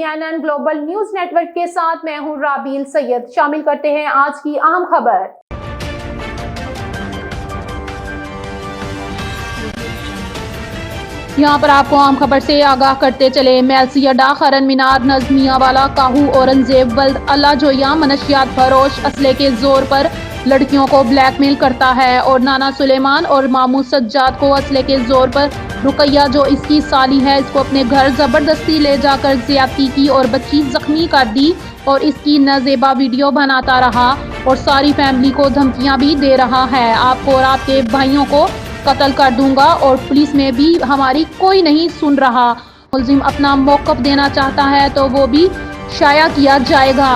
CNN global news network के साथ मैं हूं राबील सैयद। शामिल करते हैं आज की अहम खबर। यहाँ पर आपको आम खबर से आगाह करते चले। मैलसी अड्डा, खरन मीनार, नजमियावाला, काहू, औरंगजेब, वल्द, अल्लाह जोया मनशियात फरोश असले के जोर पर लड़कियों को ब्लैकमेल करता है और नाना सुलेमान और मामू सज्जाद को असले के जोर पर रुकैया जो इसकी साली है, इसको अपने घर जबरदस्ती ले जाकर ज्यादती की और बच्ची जख्मी कर दी और इसकी नाजेबा वीडियो बनाता रहा और सारी फैमिली को धमकियां भी दे रहा है। आपको और आपके भाइयों को कत्ल कर दूंगा और पुलिस में भी हमारी कोई नहीं सुन रहा। मुलजिम अपना मौक़िफ़ देना चाहता है तो वो भी शाया किया जाएगा।